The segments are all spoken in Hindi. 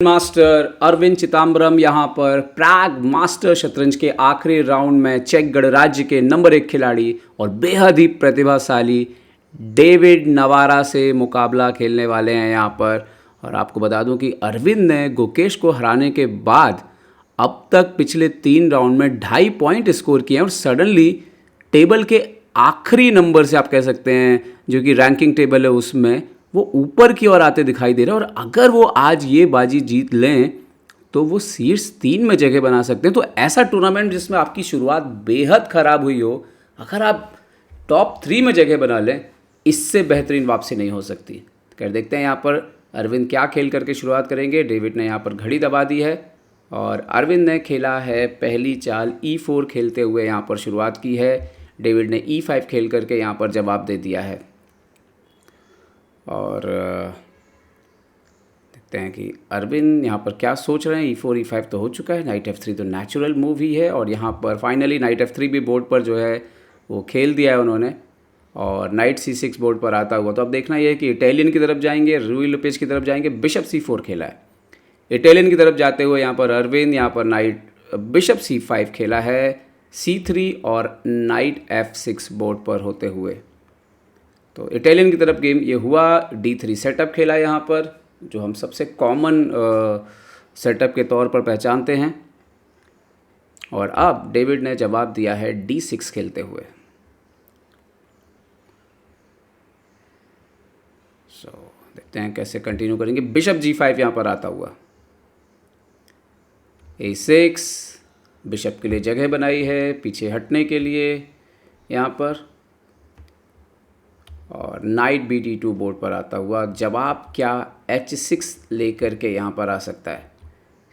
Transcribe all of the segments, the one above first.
मास्टर अरविंद चिदम्बरम यहाँ पर प्राग मास्टर शतरंज के आखिरी राउंड में चेक गणराज्य के नंबर 1 खिलाड़ी और बेहद ही प्रतिभाशाली डेविड नवारा से मुकाबला खेलने वाले हैं यहाँ पर। और आपको बता दूं कि अरविंद ने गुकेश को हराने के बाद अब तक पिछले 3 राउंड में 2.5 पॉइंट स्कोर किए हैं और सडनली टेबल के आखिरी नंबर से आप कह सकते हैं जो कि रैंकिंग टेबल है उसमें वो ऊपर की ओर आते दिखाई दे रहे हैं। और अगर वो आज ये बाजी जीत लें तो वो शीर्ष 3 में जगह बना सकते हैं। तो ऐसा टूर्नामेंट जिसमें आपकी शुरुआत बेहद ख़राब हुई हो, अगर आप टॉप 3 में जगह बना लें, इससे बेहतरीन वापसी नहीं हो सकती। कर देखते हैं यहाँ पर अरविंद क्या खेल करके शुरुआत करेंगे। डेविड ने यहाँ पर घड़ी दबा दी है और अरविंद ने खेला है पहली चाल E4 खेलते हुए यहाँ पर शुरुआत की है। डेविड ने E5 खेल करके यहाँ पर जवाब दे दिया है। और देखते हैं कि अरविंद यहाँ पर क्या सोच रहे हैं। E4 E5 तो हो चुका है, नाइट F3 तो नेचुरल मूव ही है और यहाँ पर फाइनली नाइट F3 भी बोर्ड पर जो है वो खेल दिया है उन्होंने और नाइट C6 बोर्ड पर आता हुआ। तो अब देखना ये है कि इटालियन की तरफ जाएंगे, रूई लोपेज की तरफ जाएंगे। बिशप C4 खेला है इटालियन की तरफ जाते हुए यहाँ पर अरविंद। यहाँ पर नाइट बिशप C5 खेला है, C3 और नाइट F6 बोर्ड पर होते हुए। तो इटालियन की तरफ गेम ये हुआ। D3 सेटअप खेला यहाँ पर, जो हम सबसे कॉमन सेटअप के तौर पर पहचानते हैं। और अब डेविड ने जवाब दिया है D6 खेलते हुए। देखते हैं कैसे कंटिन्यू करेंगे। बिशप G5 यहाँ पर आता हुआ, A6 बिशप के लिए जगह बनाई है पीछे हटने के लिए यहाँ पर। और नाइट BD2 बोर्ड पर आता हुआ। जवाब क्या H6 लेकर के यहाँ पर आ सकता है,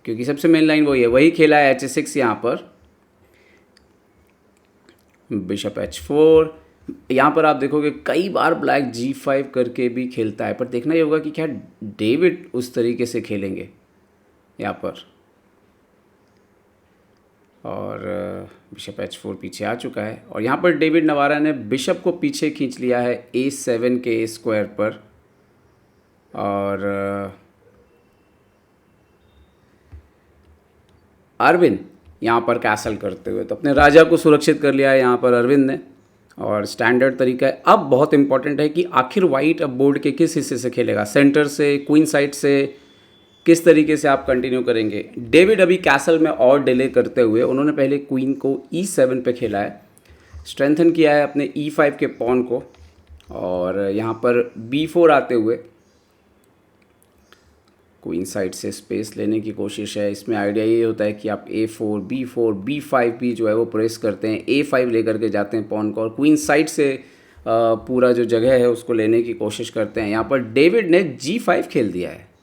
क्योंकि सबसे मेन लाइन वही है, वही खेला है H6 यहाँ पर। बिशप H4 यहाँ पर आप देखोगे कई बार ब्लैक G5 करके भी खेलता है, पर देखना ये होगा कि क्या डेविड उस तरीके से खेलेंगे यहाँ पर। और बिशप H4 पीछे आ चुका है और यहाँ पर डेविड नवारा ने बिशप को पीछे खींच लिया है A7 के स्क्वायर पर। और अरविंद यहाँ पर कैसल करते हुए तो अपने राजा को सुरक्षित कर लिया है यहाँ पर अरविंद ने। और स्टैंडर्ड तरीका है। अब बहुत इंपॉर्टेंट है कि आखिर वाइट अब बोर्ड के किस हिस्से से खेलेगा, सेंटर से, क्वीन साइड से, किस तरीके से आप कंटिन्यू करेंगे। डेविड अभी कैसल में और डिले करते हुए उन्होंने पहले क्वीन को E7 पे खेला है, स्ट्रेंथन किया है अपने E5 के पॉन को। और यहाँ पर B4 आते हुए क्वीन साइड से स्पेस लेने की कोशिश है। इसमें आइडिया ये होता है कि आप A4 B4 B5 भी जो है वो प्रेस करते हैं, A5 लेकर के जाते हैं पॉन को और क्वीन साइड से पूरा जो जगह है उसको लेने की कोशिश करते हैं। यहाँ पर डेविड ने G5 खेल दिया है।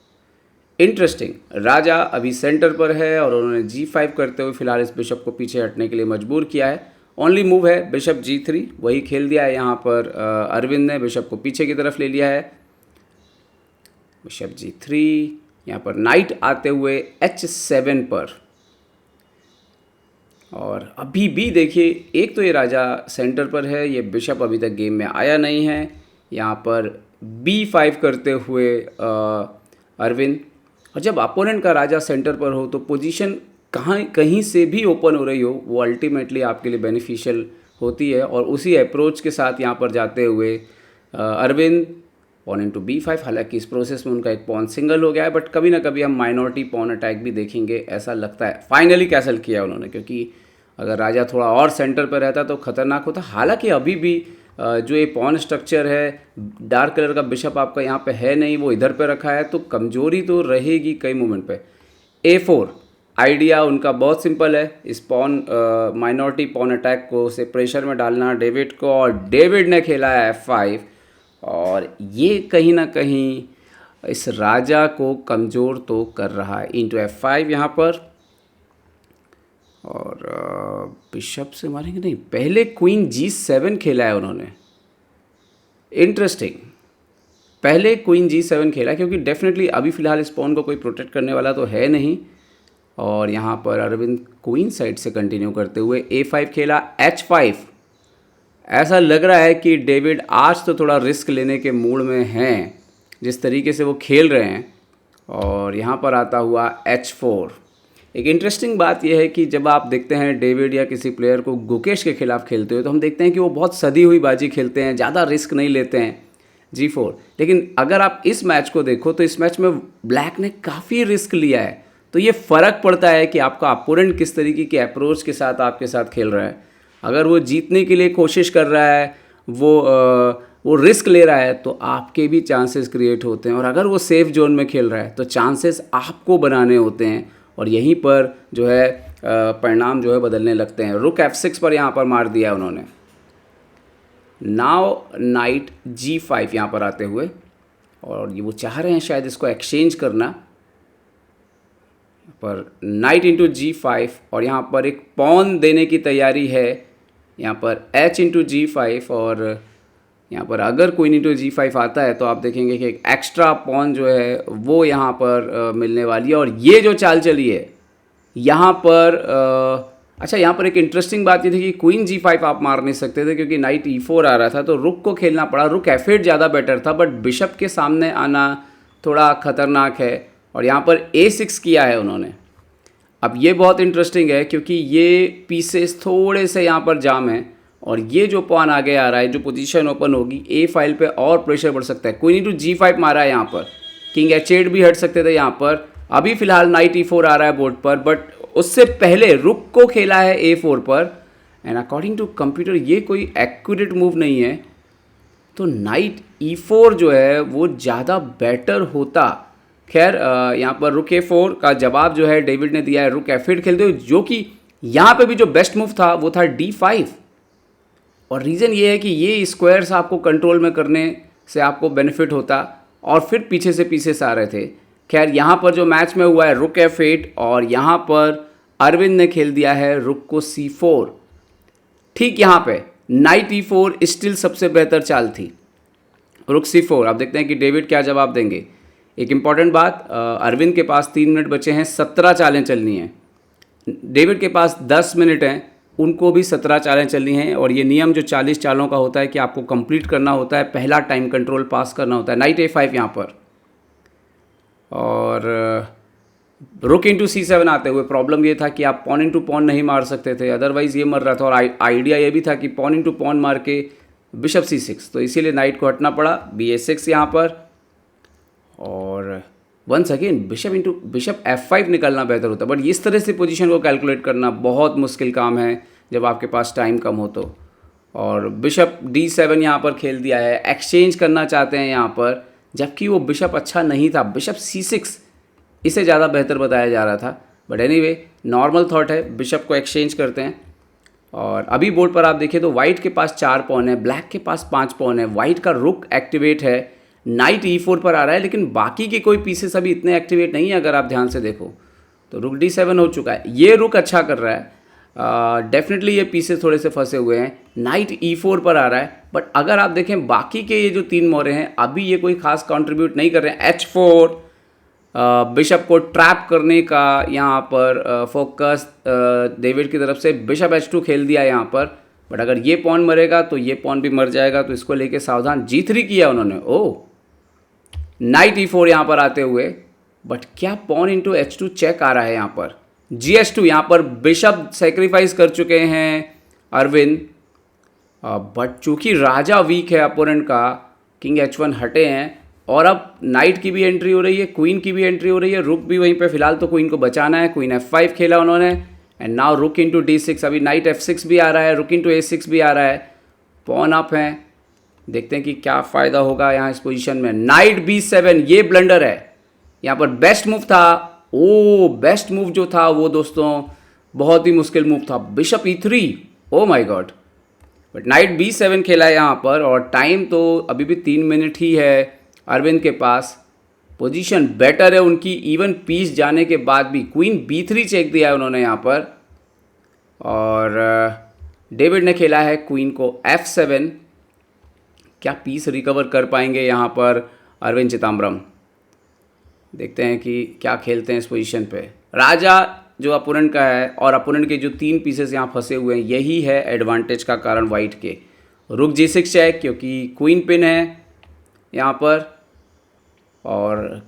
इंटरेस्टिंग, राजा अभी सेंटर पर है और उन्होंने G5 करते हुए फिलहाल इस बिशप को पीछे हटने के लिए मजबूर किया है। ओनली मूव है बिशप G3, वही खेल दिया है यहाँ पर अरविंद ने, बिशप को पीछे की तरफ ले लिया है। बिशप G3, यहाँ पर नाइट आते हुए H7 पर। और अभी भी देखिए, एक तो ये राजा सेंटर पर है, ये बिशप अभी तक गेम में आया नहीं है। यहाँ पर B5 करते हुए अरविंद। और जब अपोनेंट का राजा सेंटर पर हो तो पोजीशन कहीं से भी ओपन हो रही हो वो अल्टीमेटली आपके लिए बेनिफिशियल होती है। और उसी अप्रोच के साथ यहाँ पर जाते हुए अरविंद पॉन इनटू B5, हालांकि इस प्रोसेस में उनका एक पॉन सिंगल हो गया है, बट कभी ना कभी हम माइनॉरिटी पॉन अटैक भी देखेंगे ऐसा लगता है। फाइनली कैसल किया उन्होंने, क्योंकि अगर राजा थोड़ा और सेंटर पर रहता तो खतरनाक होता। हालांकि अभी भी जो ये पॉन स्ट्रक्चर है, डार्क कलर का बिशप आपका यहाँ पे है नहीं, वो इधर पे रखा है, तो कमजोरी तो रहेगी कई मोमेंट पे। A4 आइडिया उनका बहुत सिंपल है, इस पॉन माइनॉरिटी पॉन अटैक को से प्रेशर में डालना डेविड को। और डेविड ने खेला है F5 और ये कहीं ना कहीं इस राजा को कमज़ोर तो कर रहा है। इंटू F5 यहाँ पर। और बिशप से मारेंगे नहीं, पहले क्वीन G7 खेला है उन्होंने। इंटरेस्टिंग, पहले क्वीन G7 खेला, क्योंकि डेफिनेटली अभी फ़िलहाल इस पॉन को कोई प्रोटेक्ट करने वाला तो है नहीं। और यहाँ पर अरविंद क्वीन साइड से कंटिन्यू करते हुए A5 खेला, H5। ऐसा लग रहा है कि डेविड आज तो थोड़ा रिस्क लेने के मूड में हैं, जिस तरीके से वो खेल रहे हैं। और यहाँ पर आता हुआ H4। एक इंटरेस्टिंग बात यह है कि जब आप देखते हैं डेविड या किसी प्लेयर को गुकेश के खिलाफ खेलते हुए तो हम देखते हैं कि वो बहुत सदी हुई बाजी खेलते हैं, ज़्यादा रिस्क नहीं लेते हैं G4। लेकिन अगर आप इस मैच को देखो तो इस मैच में ब्लैक ने काफ़ी रिस्क लिया है। तो ये फ़र्क पड़ता है कि आपका अपोनेंट किस तरीके की अप्रोच के साथ आपके साथ खेल रहा है। अगर वो जीतने के लिए कोशिश कर रहा है, वो रिस्क ले रहा है, तो आपके भी चांसेस क्रिएट होते हैं। और अगर वो सेफ जोन में खेल रहा है तो चांसेस आपको बनाने होते हैं और यहीं पर जो है परिणाम जो है बदलने लगते हैं। रुक F6 पर यहाँ पर मार दिया उन्होंने। नाउ नाइट G5 यहाँ पर आते हुए, और ये वो चाह रहे हैं शायद इसको एक्सचेंज करना, पर नाइट इंटू G5 और यहाँ पर एक पॉन देने की तैयारी है। यहाँ पर H इंटू G5 और यहाँ पर अगर क्वीन इंटू G5 आता है तो आप देखेंगे कि एक एक्स्ट्रा पॉन जो है वो यहाँ पर मिलने वाली है। और ये जो चाल चली है यहाँ पर अच्छा, यहाँ पर एक इंटरेस्टिंग बात ये थी कि क्वीन G5 आप मार नहीं सकते थे क्योंकि नाइट E4 आ रहा था, तो रुक को खेलना पड़ा। रुक F8 ज़्यादा बेटर था, बट बिशप के सामने आना थोड़ा ख़तरनाक है। और यहाँ पर A6 किया है उन्होंने। अब ये बहुत इंटरेस्टिंग है क्योंकि ये पीसेस थोड़े से यहाँ पर जाम हैं और ये जो पॉन आगे आ रहा है, जो पोजीशन ओपन होगी A फाइल पे और प्रेशर बढ़ सकता है। क्वीन इंटू G5 मारा है यहाँ पर, किंग H8 भी हट सकते थे यहाँ पर। अभी फ़िलहाल नाइट E4 आ रहा है बोर्ड पर, बट उससे पहले रुक को खेला है A4 पर। एंड अकॉर्डिंग टू कंप्यूटर ये कोई एक्यूरेट मूव नहीं है, तो नाइट E4 जो है वो ज़्यादा बेटर होता। खैर यहाँ पर रुक A4 का जवाब जो है डेविड ने दिया है रुक F8 खेलते हुए, जो कि यहाँ पे भी जो बेस्ट मूव था वो था D5। और रीज़न ये है कि ये स्क्वायर्स आपको कंट्रोल में करने से आपको बेनिफिट होता और फिर पीछे से पीसेस आ रहे थे। खैर यहाँ पर जो मैच में हुआ है रुक F8 और यहाँ पर अरविंद ने खेल दिया है रुक को C4। ठीक यहाँ पे नाइट E4 स्टिल सबसे बेहतर चाल थी। रुक C4, आप देखते हैं कि डेविड क्या जवाब देंगे। एक इम्पॉर्टेंट बात, अरविंद के पास 3 मिनट बचे हैं, 17 चालें चलनी हैं। डेविड के पास 10 मिनट हैं, उनको भी 17 चालें चलनी हैं। और ये नियम जो 40 चालों का होता है कि आपको कंप्लीट करना होता है, पहला टाइम कंट्रोल पास करना होता है। नाइट A5 यहाँ पर और रुक इंटू C7 आते हुए प्रॉब्लम ये था कि आप पॉन इंटू पॉन नहीं मार सकते थे, अदरवाइज़ ये मर रहा था। और आइडिया ये भी था कि पॉन इंटू पॉन मार के बिशप C6, तो इसीलिए नाइट को हटना पड़ा। BA6 यहाँ पर और वंस अगेन बिशप F5 निकलना बेहतर होता, बट इस तरह से पोजीशन को कैलकुलेट करना बहुत मुश्किल काम है जब आपके पास टाइम कम हो तो। और बिशप D7 यहाँ पर खेल दिया है, एक्सचेंज करना चाहते हैं यहाँ पर, जबकि वो बिशप अच्छा नहीं था। बिशप C6 इसे ज़्यादा बेहतर बताया जा रहा था, बट एनीवे नॉर्मल थॉट है, बिशप को एक्सचेंज करते हैं। और अभी बोर्ड पर आप देखिए तो वाइट के पास 4 पॉन है, ब्लैक के पास 5 पॉन है। वाइट का रुक एक्टिवेट है, नाइट E4 पर आ रहा है, लेकिन बाकी के कोई पीसेस अभी इतने एक्टिवेट नहीं है। अगर आप ध्यान से देखो तो रुक D7 हो चुका है, ये रुक अच्छा कर रहा है। डेफिनेटली ये पीसेस थोड़े से फंसे हुए हैं। नाइट E4 पर आ रहा है, बट अगर आप देखें बाकी के ये जो 3 मोरे हैं अभी ये कोई खास कंट्रीब्यूट नहीं कर रहे हैं। H4 बिशप को ट्रैप करने का यहाँ पर फोकस डेविड की तरफ से। बिशप H2 खेल दिया यहाँ पर, बट अगर ये पॉन मरेगा तो ये पॉन भी मर जाएगा, तो इसको लेके सावधान। G3 किया उन्होंने। ओह, नाइट E4 यहाँ पर आते हुए, बट क्या पॉन इंटू H2 चेक आ रहा है यहाँ पर। GH2 यहाँ पर बिशप सेक्रीफाइस कर चुके हैं अरविंद, बट चूंकि राजा वीक है अपोनेंट का, किंग H1 हटे हैं और अब नाइट की भी एंट्री हो रही है, क्वीन की भी एंट्री हो रही है, रुक भी वहीं पे। फिलहाल तो क्वीन को बचाना है। क्वीन F5 खेला उन्होंने एंड नाउ रुक इंटू D6। अभी नाइट F6 भी आ रहा है, रुक इंटू A6 भी आ रहा है, पॉन अप है। देखते हैं कि क्या फ़ायदा होगा यहाँ इस पोजीशन में। नाइट B7, ये ब्लंडर है यहाँ पर। बेस्ट मूव था, ओ बेस्ट मूव जो था वो दोस्तों बहुत ही मुश्किल मूव था। Bishop E3, oh my God, but night B7 खेला है यहाँ पर। और टाइम तो अभी भी 3 मिनट ही है अरविंद के पास। पोजीशन बेटर है उनकी, इवन पीस जाने के बाद भी। क्वीन B3 चेक दिया है उन्होंने यहाँ पर, और डेविड ने खेला है क्वीन को F7। क्या पीस रिकवर कर पाएंगे यहाँ पर अरविंद चिदम्बरम? देखते हैं कि क्या खेलते हैं इस पोजीशन पे। राजा जो अपोनेंट का है और अपोनेंट के जो 3 पीसेस यहाँ फंसे हुए हैं, यही है एडवांटेज का कारण वाइट के। रुक G6 चेक, क्योंकि क्वीन पिन है यहाँ पर। और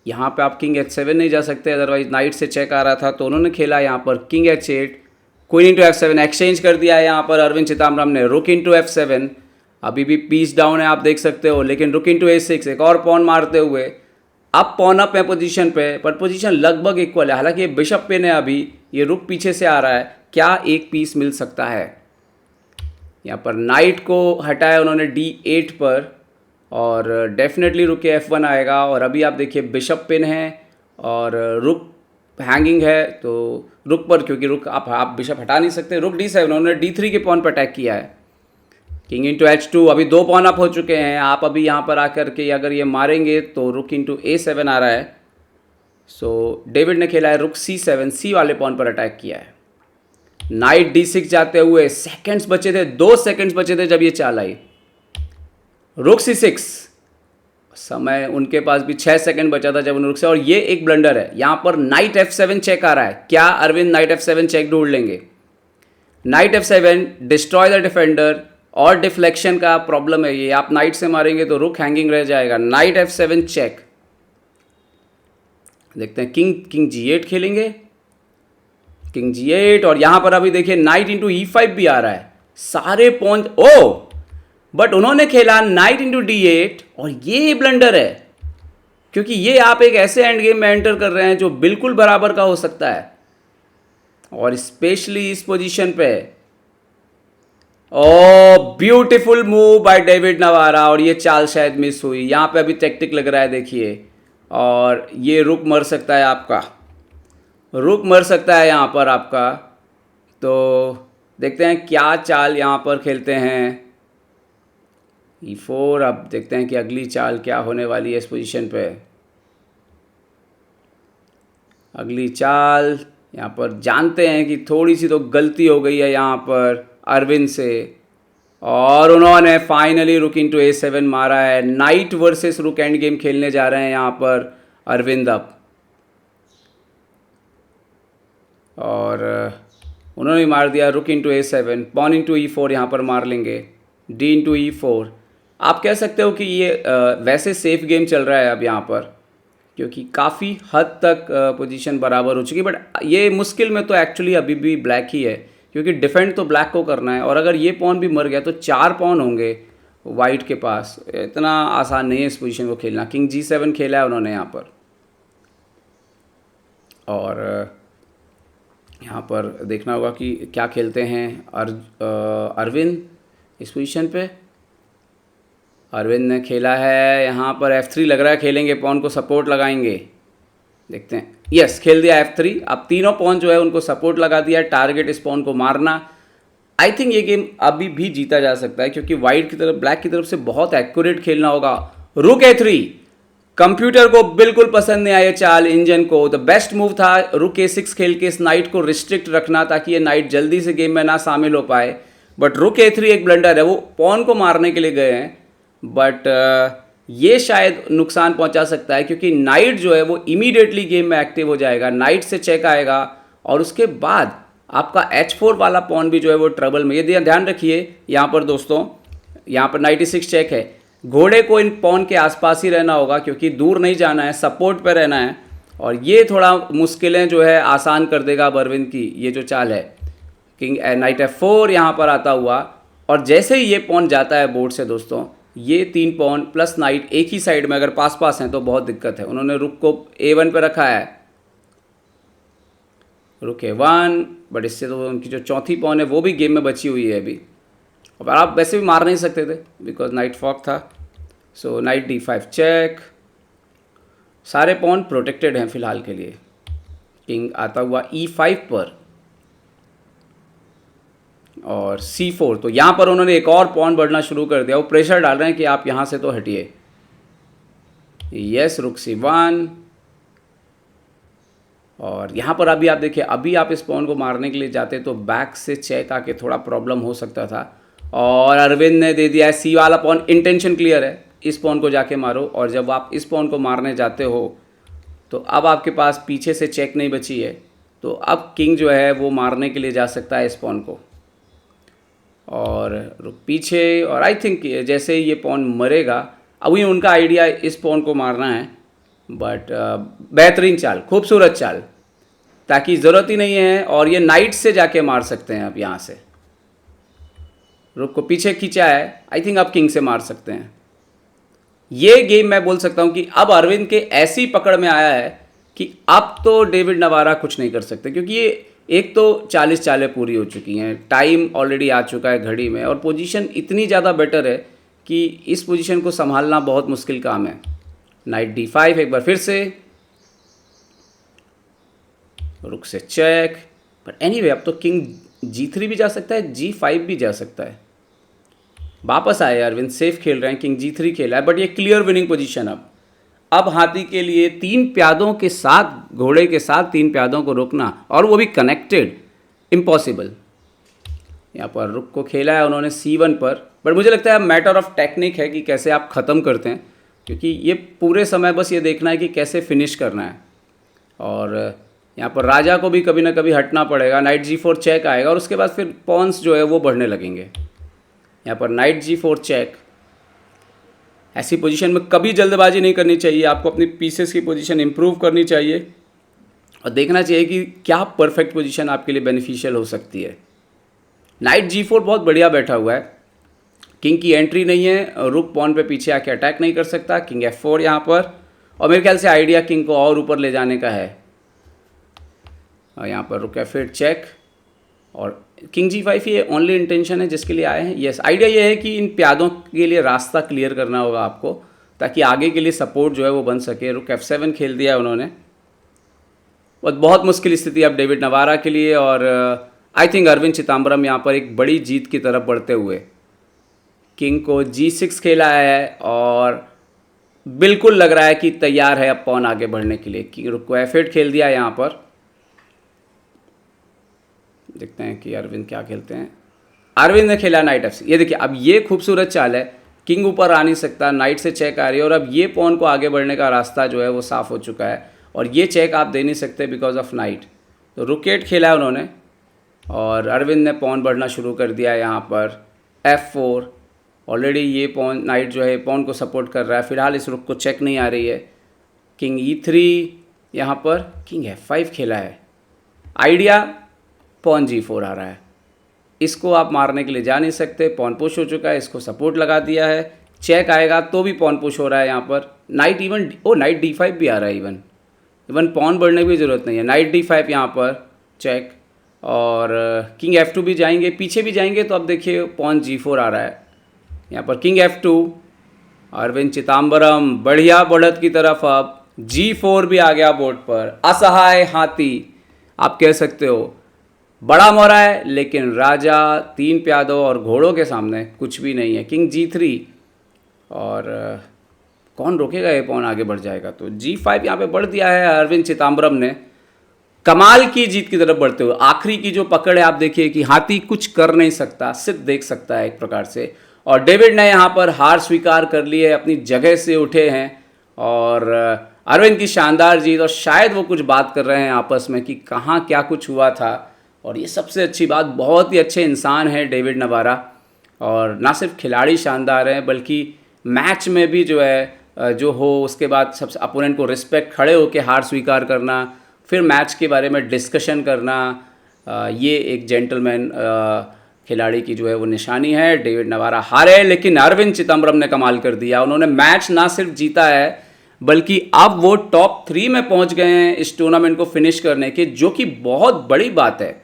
यहाँ पे आप किंग H7 नहीं जा सकते, अदरवाइज नाइट से चेक आ रहा था, तो उन्होंने खेला यहाँ पर king H8, queen into F7 exchange कर दिया है यहाँ पर अरविंद चिदम्बरम ने, रुक इंटू F7, अभी भी पीस डाउन है आप देख सकते हो, लेकिन रुक इंटू A6 एक और पॉन मारते हुए अब पॉन अप है पोजीशन पे, पर पोजीशन लगभग इक्वल है, हालांकि ये बिशप पिन है, अभी ये रुक पीछे से आ रहा है, क्या एक पीस मिल सकता है। यहाँ पर नाइट को हटाया उन्होंने D8 पर, और डेफिनेटली रुक के F1 आएगा, और अभी आप देखिए बिशप पिन है और रुक हैंगिंग है, तो रुक पर क्योंकि रुक आप बिशप हटा नहीं सकते, रुक D7, उन्होंने D3 के पॉन पर अटैक किया है, किंग इंटू H2, अभी 2 पॉन अप हो चुके हैं, आप अभी यहाँ पर आकर के अगर ये मारेंगे तो रुक इंटू A7 आ रहा है, सो डेविड ने खेला है रुक C7, सी वाले पॉन पर अटैक किया है, नाइट D6 जाते हुए सेकंड्स बचे थे, 2 सेकंड्स बचे थे जब ये चाल आई, रुक C6, समय उनके पास भी 6 सेकंड बचा था जब उन्होंने रुक से, और ये एक ब्लंडर है, यहाँ पर नाइट F7 चेक आ रहा है, क्या अरविंद नाइट F7 चेक ढूंढ लेंगे, night F7 destroy the defender, और डिफ्लेक्शन का प्रॉब्लम है ये, आप नाइट से मारेंगे तो रुक हैंगिंग रह जाएगा, नाइट F7 चेक, देखते हैं किंग G8 खेलेंगे, किंग G8, और यहाँ पर अभी देखिए नाइट इंटू E5 भी आ रहा है, सारे पॉन बट उन्होंने खेला नाइट इंटू D8, और ये ब्लंडर है क्योंकि ये आप एक ऐसे एंड गेम में एंटर कर रहे हैं जो बिल्कुल बराबर का हो सकता है, और स्पेशली इस पोजीशन पे। ब्यूटीफुल मूव बाय डेविड नवारा, और ये चाल शायद मिस हुई, यहाँ पे अभी टैक्टिक लग रहा है देखिए, और ये रुक मर सकता है आपका, रुक मर सकता है यहाँ पर आपका, तो देखते हैं क्या चाल यहाँ पर खेलते हैं, E4, अब देखते हैं कि अगली चाल क्या होने वाली है इस पोजीशन पे। अगली चाल यहाँ पर जानते हैं कि थोड़ी सी तो गलती हो गई है यहाँ पर अरविंद से, और उन्होंने फाइनली रुक इंटू A7 मारा है, नाइट वर्सेस रुक एंड गेम खेलने जा रहे हैं यहाँ पर अरविंद अब, और उन्होंने मार दिया रुक into A7, pawn into E4 यहाँ पर मार लेंगे, D इंटू E4, आप कह सकते हो कि ये वैसे सेफ गेम चल रहा है अब यहाँ पर, क्योंकि काफ़ी हद तक पोजीशन बराबर हो चुकी है, बट ये मुश्किल में तो एक्चुअली अभी भी ब्लैक ही है, क्योंकि डिफेंड तो ब्लैक को करना है, और अगर ये पॉन भी मर गया तो 4 पॉन होंगे वाइट के पास, इतना आसान नहीं है इस पोजीशन को खेलना। किंग G7 खेला है उन्होंने यहाँ पर, और यहाँ पर देखना होगा कि क्या खेलते हैं अरविंद इस पोजीशन पे। अरविंद ने खेला है यहाँ पर F3, लग रहा है खेलेंगे, पॉन को सपोर्ट लगाएंगे, देखते हैं, यस खेल दिया F3, अब तीनों पॉन जो है उनको सपोर्ट लगा दिया, टारगेट इस पॉन को मारना। आई थिंक ये गेम अभी भी जीता जा सकता है, क्योंकि वाइट की तरफ ब्लैक की तरफ से बहुत एक्यूरेट खेलना होगा। रुक A3, कंप्यूटर को बिल्कुल पसंद नहीं आया चाल, इंजन को द बेस्ट मूव था रुक A6 खेल के इस नाइट को रिस्ट्रिक्ट रखना, ताकि ये नाइट जल्दी से गेम में ना शामिल हो पाए, बट रुक A3 एक ब्लंडर है, वो पॉन को मारने के लिए गए हैं, बट ये शायद नुकसान पहुंचा सकता है, क्योंकि नाइट जो है वो इमीडिएटली गेम में एक्टिव हो जाएगा, नाइट से चेक आएगा, और उसके बाद आपका H4 वाला पॉन भी जो है वो ट्रबल में। ये ध्यान रखिए यहाँ पर दोस्तों, यहाँ पर 96 चेक है, घोड़े को इन पॉन के आसपास ही रहना होगा, क्योंकि दूर नहीं जाना है, सपोर्ट पर रहना है, और ये थोड़ा मुश्किलें जो है आसान कर देगा अरविंद की ये जो चाल है। किंग नाइट F4 यहाँ पर आता हुआ, और जैसे ही ये पॉन जाता है बोर्ड से दोस्तों, ये 3 पॉन प्लस नाइट एक ही साइड में अगर पास पास हैं तो बहुत दिक्कत है। उन्होंने रुक को A1 पे रखा है, रुक A1, बट इससे तो उनकी जो चौथी पॉन है वो भी गेम में बची हुई है अभी, और आप वैसे भी मार नहीं सकते थे बिकॉज नाइट फॉक था। सो नाइट D5 चेक, सारे पॉन प्रोटेक्टेड हैं फिलहाल के लिए। किंग आता हुआ E5 पर और C4, तो यहाँ पर उन्होंने एक और पॉन बढ़ना शुरू कर दिया, वो प्रेशर डाल रहे हैं कि आप यहाँ से तो हटिए। यस रुक C1, और यहाँ पर अभी आप देखिए, अभी आप इस पॉन को मारने के लिए जाते तो बैक से चेक आके थोड़ा प्रॉब्लम हो सकता था, और अरविंद ने दे दिया है C वाला पॉन, इंटेंशन क्लियर है, इस पॉन को जाके मारो, और जब आप इस पॉन को मारने जाते हो तो अब आपके पास पीछे से चेक नहीं बची है, तो अब किंग जो है वो मारने के लिए जा सकता है इस पॉन को, और रुक पीछे, और आई थिंक जैसे ही ये पॉन मरेगा, अभी उनका आइडिया इस पॉन को मारना है, बट बेहतरीन चाल, खूबसूरत चाल, ताकि ज़रूरत ही नहीं है। और ये नाइट से जाके मार सकते हैं अब यहाँ से। रुक को पीछे खींचा है, आई थिंक अब किंग से मार सकते हैं। ये गेम मैं बोल सकता हूँ कि अब अरविंद के ऐसी पकड़ में आया है कि अब तो डेविड नवारा कुछ नहीं कर सकते, क्योंकि ये एक तो 40 चालें पूरी हो चुकी हैं, टाइम ऑलरेडी आ चुका है घड़ी में, और पोजीशन इतनी ज़्यादा बेटर है कि इस पोजीशन को संभालना बहुत मुश्किल काम है। नाइट D5 एक बार फिर से, रुक से चेक, बट एनीवे अब तो किंग G3 भी जा सकता है, G5 भी जा सकता है। वापस आए अरविंद, सेफ खेल रहे हैं, किंग G3 खेला है, बट ये क्लियर विनिंग पोजीशन। अब हाथी के लिए 3 प्यादों के साथ, घोड़े के साथ 3 प्यादों को रोकना, और वो भी कनेक्टेड, इम्पॉसिबल। यहाँ पर रुक को खेला है उन्होंने C1 पर, बट मुझे लगता है मैटर ऑफ टेक्निक है कि कैसे आप ख़त्म करते हैं, क्योंकि ये पूरे समय बस ये देखना है कि कैसे फिनिश करना है। और यहाँ पर राजा को भी कभी ना कभी हटना पड़ेगा। नाइट G4 चेक आएगा, और उसके बाद फिर पॉन्स जो है वो बढ़ने लगेंगे। यहाँ पर नाइट G4 चेक, ऐसी पोजीशन में कभी जल्दबाजी नहीं करनी चाहिए, आपको अपनी पीसेस की पोजीशन इंप्रूव करनी चाहिए और देखना चाहिए कि क्या परफेक्ट पोजीशन आपके लिए बेनिफिशियल हो सकती है। नाइट G4 बहुत बढ़िया बैठा हुआ है, किंग की एंट्री नहीं है, रुक पॉन पे पीछे आके अटैक नहीं कर सकता। किंग F4 यहाँ पर, और मेरे ख्याल से आइडिया किंग को और ऊपर ले जाने का है। और यहाँ पर रुक F8 चेक, और किंग G5 ये ओनली इंटेंशन है जिसके लिए आए हैं। यस, आइडिया ये है कि इन प्यादों के लिए रास्ता क्लियर करना होगा आपको, ताकि आगे के लिए सपोर्ट जो है वो बन सके। रुक F7 खेल दिया है उन्होंने। बहुत मुश्किल स्थिति अब डेविड नवारा के लिए, और आई थिंक अरविंद चिदम्बरम यहाँ पर एक बड़ी जीत की तरफ बढ़ते हुए। किंग को G6 खेला है, और बिल्कुल लग रहा है कि तैयार है अब पॉन आगे बढ़ने के लिए। किंग रुक को F8 खेल दिया यहाँ पर। देखते हैं कि अरविंद क्या खेलते हैं। अरविंद ने खेला नाइट F6। ये देखिए, अब ये खूबसूरत चाल है, किंग ऊपर आ नहीं सकता, नाइट से चेक आ रही है, और अब ये पॉन को आगे बढ़ने का रास्ता जो है वो साफ़ हो चुका है, और ये चेक आप दे नहीं सकते बिकॉज ऑफ नाइट। तो रुकेट खेला है उन्होंने, और अरविंद ने पॉन बढ़ना शुरू कर दिया है यहाँ पर F4। ऑलरेडी ये पॉन, नाइट जो है पॉन को सपोर्ट कर रहा है। फिलहाल इस रुक को चेक नहीं आ रही है। किंग E3 यहाँ पर, किंग F5 खेला है। आइडिया पॉन G4 आ रहा है, इसको आप मारने के लिए जा नहीं सकते, पॉन पुश हो चुका है, इसको सपोर्ट लगा दिया है। चेक आएगा तो भी पॉन पुश हो रहा है यहाँ पर। नाइट इवन नाइट D5 भी आ रहा है, इवन पॉन बढ़ने की ज़रूरत नहीं है। नाइट D5 यहाँ पर चेक, और किंग F2 भी जाएंगे, पीछे भी जाएंगे, तो अब देखिए पॉन G4 आ रहा है यहाँ पर। किंग F2, अरविंद चिदम्बरम बढ़िया बढ़त की तरफ। अब G4 भी आ गया बोर्ड पर। असहाय हाथी आप कह सकते हो, बड़ा मोरा है, लेकिन राजा 3 प्यादों और घोड़ों के सामने कुछ भी नहीं है। किंग G3, और कौन रोकेगा, ये पॉन आगे बढ़ जाएगा। तो G5 यहाँ पे बढ़ दिया है अरविंद चिदम्बरम ने, कमाल की जीत की तरफ बढ़ते हुए। आखिरी की जो पकड़ है आप देखिए कि हाथी कुछ कर नहीं सकता, सिर्फ देख सकता है एक प्रकार से। और डेविड ने यहाँ पर हार स्वीकार कर ली है, अपनी जगह से उठे हैं, और अरविंद की शानदार जीत, और शायद वो कुछ बात कर रहे हैं आपस में कि कहाँ क्या कुछ हुआ था। और ये सबसे अच्छी बात, बहुत ही अच्छे इंसान हैं डेविड नवारा, और ना सिर्फ खिलाड़ी शानदार हैं बल्कि मैच में भी जो है जो हो उसके बाद सबसे अपोनेंट को रिस्पेक्ट, खड़े होकर हार स्वीकार करना, फिर मैच के बारे में डिस्कशन करना, ये एक जेंटलमैन खिलाड़ी की जो है वो निशानी है। डेविड नवारा हारे, लेकिन अरविंद चिदम्बरम ने कमाल कर दिया। उन्होंने मैच ना सिर्फ जीता है बल्कि अब वो टॉप 3 में पहुंच गए हैं इस टूर्नामेंट को फिनिश करने के, जो कि बहुत बड़ी बात है।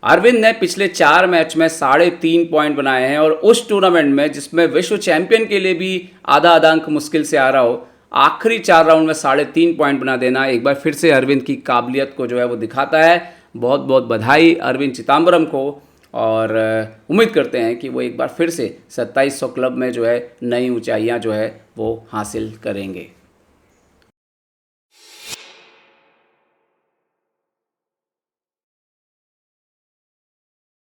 अरविंद ने पिछले 4 मैच में 3.5 पॉइंट बनाए हैं, और उस टूर्नामेंट में जिसमें विश्व चैंपियन के लिए भी आधा अंक मुश्किल से आ रहा हो, आखिरी 4 राउंड में 3.5 पॉइंट बना देना एक बार फिर से अरविंद की काबिलियत को जो है वो दिखाता है। बहुत बहुत बधाई अरविंद चिदम्बरम को, और उम्मीद करते हैं कि वो एक बार फिर से 2700 क्लब में जो है नई ऊंचाइयां जो है वो हासिल करेंगे।